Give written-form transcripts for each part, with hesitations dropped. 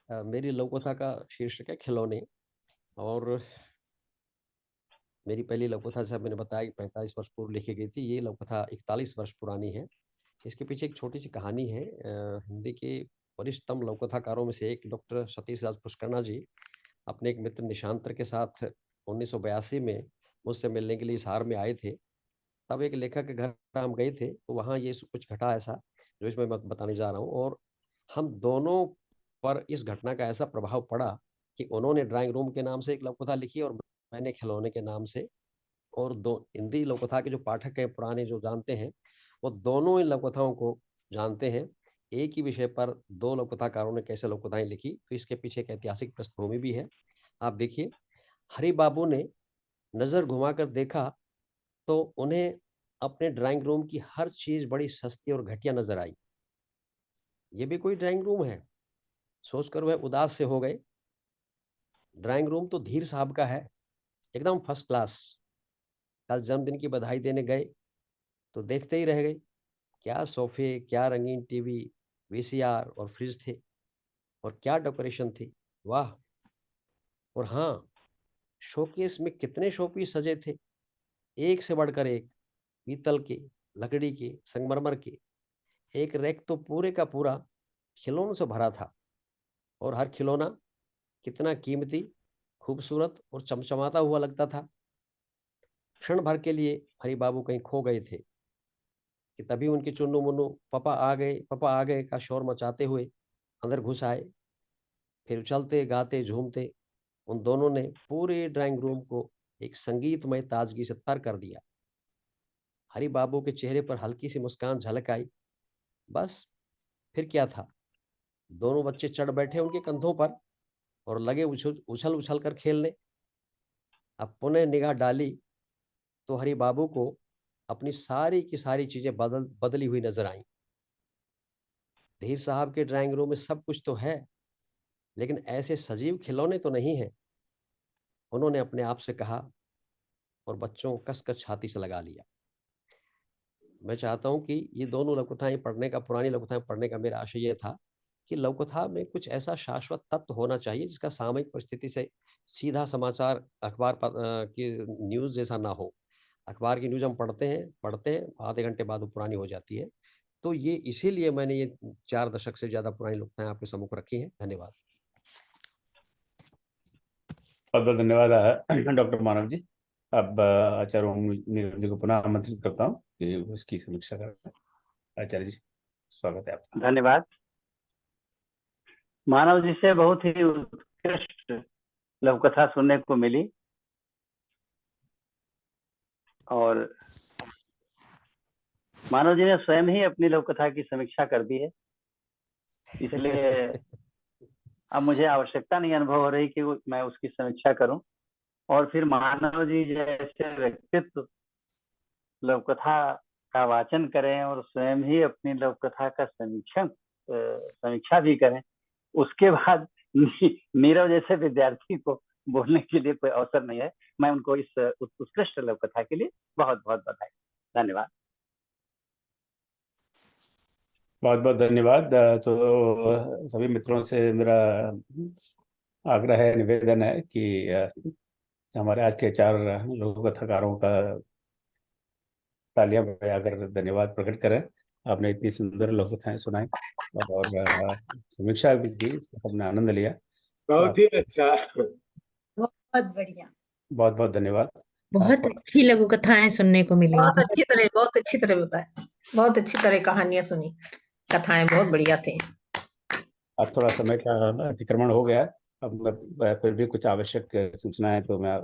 मेरी लघुकथा का शीर्षक है खिलौने। और मेरी पहली लघुकथा, जैसा मैंने बताया कि 45 वर्ष पूर्व लिखी गई थी, ये लघुकथा 41 वर्ष पुरानी है। इसके पीछे एक छोटी सी कहानी है। हिंदी के वरिष्ठतम लघुकथाकारों में से एक डॉक्टर सतीश राज पुष्करना जी अपने एक मित्र निशांतर के साथ 1982 में मुझसे मिलने के लिए हिसार में आए थे। तब एक लेखक के घर हम गए थे, तो वहाँ ये कुछ घटा ऐसा जो इसमें मैं बताने जा रहा हूँ। और हम दोनों पर इस घटना का ऐसा प्रभाव पड़ा कि उन्होंने ड्राइंग रूम के नाम से एक लघुकथा लिखी और मैंने खिलौने के नाम से। और दो हिंदी लघुकथा के जो पाठक हैं पुराने, जो जानते हैं, वो दोनों इन लघुकथाओं को जानते हैं। एक ही विषय पर दो लघुकथाकारों ने कैसे लघुकथाएं लिखी, तो इसके पीछे एक ऐतिहासिक पृष्ठभूमि भी है। आप देखिए, हरि बाबू ने नजर घुमाकर देखा तो उन्हें अपने ड्राइंग रूम की हर चीज बड़ी सस्ती और घटिया नजर आई। ये भी कोई ड्राइंग रूम है, सोचकर वह उदास से हो गए। ड्राइंग रूम तो धीर साहब का है, एकदम फर्स्ट क्लास। कल जन्मदिन की बधाई देने गए तो देखते ही रह गए। क्या सोफे, क्या रंगीन टीवी, वीसीआर और फ्रिज थे, और क्या डेकोरेशन थी। वाह। और हाँ, शोकेस में कितने शोपीस सजे थे, एक से बढ़कर एक। पीतल के, लकड़ी के, संगमरमर के। एक रैक तो पूरे का पूरा खिलौनों से भरा था, और हर खिलौना कितना कीमती, खूबसूरत और चमचमाता हुआ लगता था। क्षण भर के लिए हरि बाबू कहीं खो गए थे कि तभी उनके चुन्नू मुन्नू पापा आ गए, पापा आ गए का शोर मचाते हुए अंदर घुस आए। फिर उछलते गाते झूमते उन दोनों ने पूरे ड्राइंग रूम को एक संगीतमय ताजगी से तर कर दिया। हरि बाबू के चेहरे पर हल्की सी मुस्कान झलक आई। बस, फिर क्या था। दोनों बच्चे चढ़ बैठे उनके कंधों पर और लगे उछल उछल उछल कर खेलने। अब पुनः निगाह डाली तो हरि बाबू को अपनी सारी की सारी चीजें बदली हुई नजर आई। धीर साहब के ड्राइंग रूम में सब कुछ तो है, लेकिन ऐसे सजीव खिलौने तो नहीं है, उन्होंने अपने आप से कहा, और बच्चों को कसकर छाती से लगा लिया। मैं चाहता हूं कि ये दोनों लघुकथाएं पढ़ने का, पुरानी लघुकथाएं पढ़ने का मेरा आशय ये था कि लघुकथा में कुछ ऐसा शाश्वत तत्व होना चाहिए जिसका सामयिक परिस्थिति से सीधा समाचार अखबार की न्यूज जैसा ना हो। अखबार की न्यूज हम पढ़ते हैं आधे घंटे बाद वो पुरानी हो जाती है। तो ये इसीलिए मैंने ये 4 दशक से ज्यादा पुरानी लघुकथाएं आपके सम्मुख रखी हैं। धन्यवाद। बहुत बहुत धन्यवाद डॉक्टर मानव जी। अब आचार्य ओम नीरव जी को पुनः आमंत्रित करता हूँ कि उसकी समीक्षा करें। आचार्य जी, स्वागत है आपका। धन्यवाद। मानव जी से बहुत ही उत्कृष्ट लघुकथा सुनने को मिली, और मानव जी ने स्वयं ही अपनी लघुकथा की समीक्षा कर दी है, इसलिए अब मुझे आवश्यकता नहीं अनुभव हो रही कि मैं उसकी समीक्षा करूं। और फिर मानव जी जैसे व्यक्तित्व लघुकथा का वाचन करें और स्वयं ही अपनी लघुकथा का समीक्षा भी करें, उसके बाद नीरव जैसे विद्यार्थी को बोलने के लिए कोई अवसर नहीं है। मैं उनको इस उत्कृष्ट लघुकथा के लिए बहुत बहुत बधाई। धन्यवाद। बहुत बहुत धन्यवाद। तो सभी मित्रों से मेरा आग्रह है, निवेदन है कि हमारे आज के 4 लघुकथाकारों का तालियां बजाकर धन्यवाद प्रकट करें। आपने इतनी सुंदर लघुकथाएं सुनाई और समीक्षा भी की, सबने आनंद लिया। बहुत ही अच्छा, बहुत बढ़िया, बहुत बहुत धन्यवाद। बहुत अच्छी लघु कथाएं सुनने को मिली। बहुत अच्छी तरह बताया, बहुत अच्छी तरह कहानियां सुनी, कथाएं बहुत बढ़िया थी। अब थोड़ा समय का अतिक्रमण हो गया है। अब मैं फिर भी कुछ आवश्यक सूचनाएं तो मैं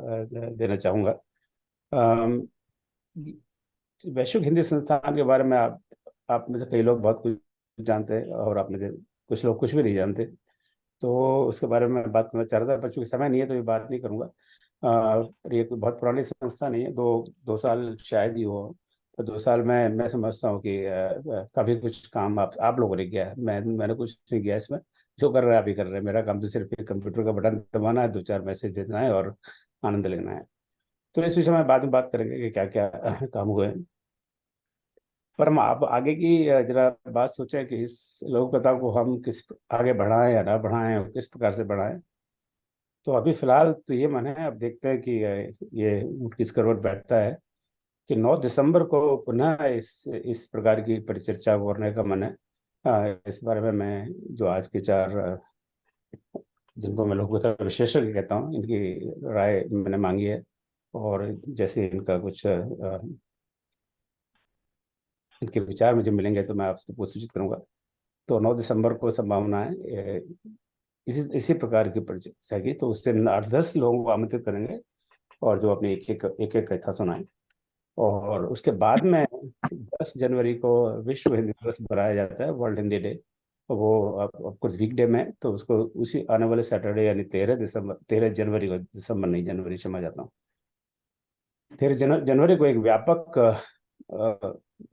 देना चाहूँगा। वैश्विक हिंदी संस्थान के बारे में आप में से कई लोग बहुत कुछ जानते हैं और आप में से कुछ लोग कुछ भी नहीं जानते, तो उसके बारे में बात करना चाह रहा था, पर चूंकि समय नहीं है तो ये बात नहीं करूँगा। ये कोई बहुत पुरानी संस्था नहीं है, दो साल शायद ही हो। तो 2 साल में मैं समझता हूँ कि काफ़ी कुछ काम आप लोगों ने किया है। मैंने कुछ नहीं किया इसमें। जो कर रहे हैं आप ही कर रहे हैं। मेरा काम तो सिर्फ एक कंप्यूटर का बटन दबाना है, 2-4 मैसेज देना है और आनंद लेना है। तो इस विषय में बाद में बात करेंगे कि क्या क्या काम हुए हैं। पर हम आप आगे की जरा बात सोचें कि इस लोक कथा को हम किस आगे बढ़ाएं या ना बढ़ाएं और किस प्रकार से बढ़ाएं। तो अभी फिलहाल तो ये मन है, अब देखते हैं कि ये ऊँट किस करवट बैठता है, कि 9 दिसंबर को पुनः इस प्रकार की परिचर्चा करने का मन है। इस बारे में मैं जो आज के 4 जिनको मैं लोक कथा विशेषज्ञ कहता हूँ, इनकी राय मैंने मांगी है, और जैसे इनका कुछ इनके विचार मुझे मिलेंगे तो मैं आपसे पूछ सूचित करूंगा। तो 9 दिसंबर को संभावना है इसी प्रकार की परिचर्चा की, तो उससे 8-10 लोगों को आमंत्रित करेंगे, और जो अपनी एक एक कथा सुनाएं। और उसके बाद में 10 जनवरी को विश्व हिंदी दिवस मनाया जाता है, वर्ल्ड हिंदी डे। वो अब कुछ वीक डे में, तो उसको उसी आने वाले सैटरडे यानी 13 जनवरी को, दिसंबर नहीं जनवरी, क्षमा चाहता हूँ, 13 जनवरी को एक व्यापक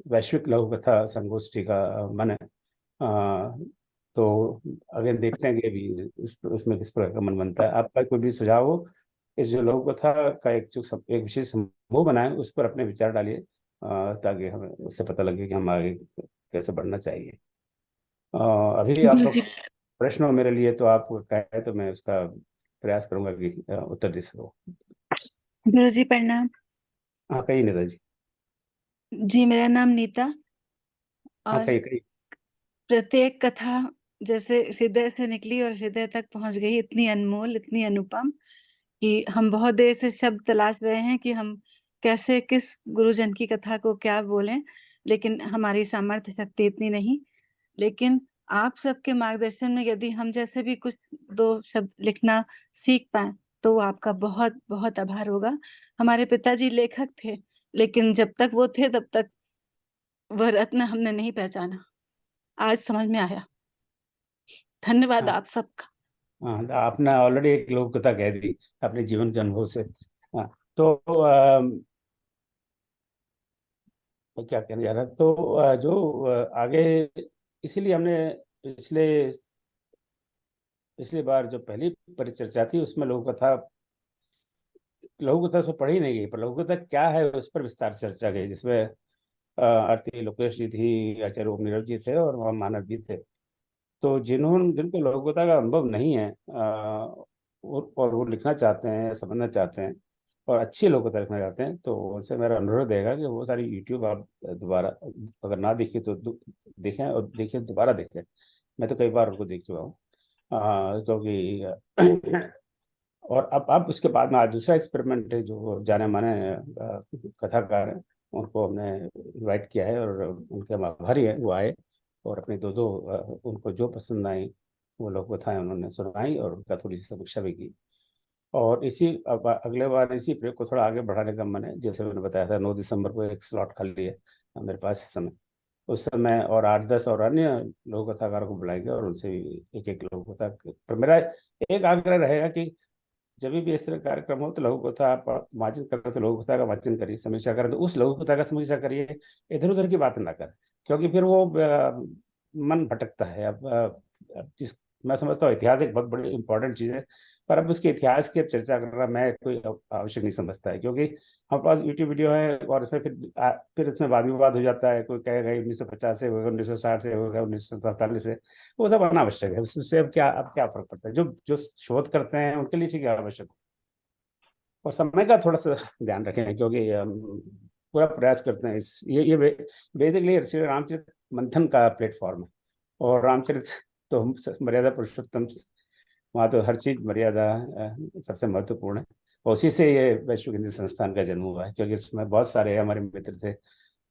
वैश्विक लघु कथा संगोष्ठी का मन है। तो अगर देखते हैं कि अभी उसमें किस प्रकार का मन बनता है। आपका कोई भी सुझाव हो इस जो लघु कथा का एक विशेष समूह बनाए, उस पर अपने विचार डालिए, ताकि हमें उससे पता लगे कि हम आगे कैसे बढ़ना चाहिए। अभी आपका गुरुजी प्रश्न हो मेरे लिए तो आप कहें तो मैं उसका प्रयास करूंगा कि उत्तर दे सकूं। गुरुजी प्रणाम। हाँ, कही नेता जी। जी मेरा नाम नीता। हाँ, और कही कही। प्रत्येक कथा जैसे हृदय से निकली और हृदय तक पहुंच गई, इतनी अनमोल, इतनी अनुपम कि हम बहुत देर से शब्द तलाश रहे हैं कि हम कैसे किस गुरुजन की कथा को क्या बोलें, लेकिन हमारी सामर्थ्य शक्ति इतनी नहीं। लेकिन आप सबके मार्गदर्शन में यदि हम जैसे भी कुछ 2 शब्द लिखना सीख पाए तो वो आपका बहुत बहुत आभार होगा। हमारे पिताजी लेखक थे, लेकिन जब तक वो थे तब तक वह रत्न हमने नहीं पहचाना। आज समझ में आया। धन्यवाद हाँ आप सबका। हाँ, आपने ऑलरेडी एक लोक कथा कह दी अपने जीवन के अनुभव से। हाँ, तो मैं क्या कहने जा रहा, तो जो आगे, इसीलिए हमने पिछले पिछली बार जो पहली परिचर्चा थी उसमें लघु कथा उसमें पढ़ी नहीं गई, पर लघु कथा क्या है उस पर विस्तार से चर्चा गई, जिसमें आरती लोकेश जी थी, आचार्य ओम नीरव जी थे, और वहाँ मानव जी थे। तो जिनको लघु कथा का अनुभव नहीं है, और वो लिखना चाहते हैं, समझना चाहते हैं, और अच्छी लघु कथा लिखना चाहते हैं, तो उनसे मेरा अनुरोध रहेगा कि वो सारी यूट्यूब आप दोबारा, अगर ना देखिए तो देखें, और देखिए दोबारा देखें। मैं तो कई बार उनको देख चुका हूँ, क्योंकि और अब उसके बाद में आज दूसरा एक्सपेरिमेंट है, जो जाने माने कथाकार हैं, उनको हमने इनवाइट किया है, और उनके हम आभारी हैं, वो आए और अपने दो उनको जो पसंद आई वो लोग कथाएं उन्होंने सुनाई, और उनका थोड़ी सी समीक्षा भी की। और अब अगले बार इसी प्रयोग को थोड़ा आगे बढ़ाने का मन है। जैसे मैंने बताया था, 9 दिसंबर को एक स्लॉट खाली है मेरे पास इस समय, उस समय और 8-10 और अन्य लोक कथाकारों को बुलाएंगे, और उनसे भी एक एक लोक कथा। पर मेरा एक आग्रह रहेगा कि जब भी इस तरह का कार्यक्रम हो तो लघु कथा आप वाचन करें, तो लघु कथा का वाचन करिए, समीक्षा करें तो उस लघु कथा का समीक्षा करिए, इधर उधर की बात ना करें, क्योंकि फिर वो मन भटकता है। अब जिस मैं समझता हूँ इतिहास एक बहुत बड़ी इंपॉर्टेंट चीज़ है, पर अब उसके इतिहास की चर्चा करना मैं कोई आवश्यक नहीं समझता है, क्योंकि हमारे पास यूट्यूब वीडियो है, और उसमें फिर उसमें वाद विवाद हो जाता है। कोई कहेगा 1950 से होगा, 1960 से होगा, 1947 से, वो सब अनावश्यक है। उससे अब क्या फर्क पड़ता है। जो जो शोध करते हैं उनके लिए ठीक है, आवश्यक। और समय का थोड़ा सा ध्यान रखें, क्योंकि पूरा प्रयास करते हैं ये बेसिकली श्री रामचरित मंथन का प्लेटफॉर्म है, और रामचरित तो मर्यादा पुरुषोत्तम, वहाँ तो हर चीज मर्यादा सबसे महत्वपूर्ण है। और उसी से ये वैश्विक हिंदी संस्थान का जन्म हुआ है, क्योंकि उसमें बहुत सारे हमारे मित्र थे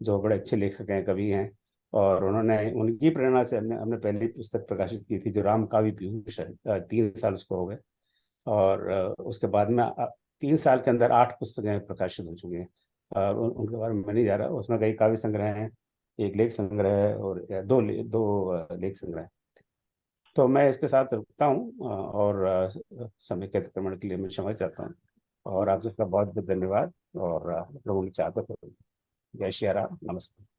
जो बड़े अच्छे लेखक हैं, कवि हैं, और उन्होंने उनकी प्रेरणा से हमने पहली पुस्तक प्रकाशित की थी, जो राम काव्य पीयूष है। 3 साल उसको हो गए, और उसके बाद में 3 साल के अंदर 8 पुस्तकें प्रकाशित हो चुकी हैं। और उनके बारे में मैं नहीं जा रहा, उसमें कई काव्य संग्रह हैं, एक लेख संग्रह है, और दो लेख संग्रह है। तो मैं इसके साथ रुकता हूँ, और समय के अतिक्रमण के लिए मैं क्षमा चाहता हूँ, और आप सबका बहुत बहुत धन्यवाद, और लोगों की चाहत। जय श्री राम, नमस्ते।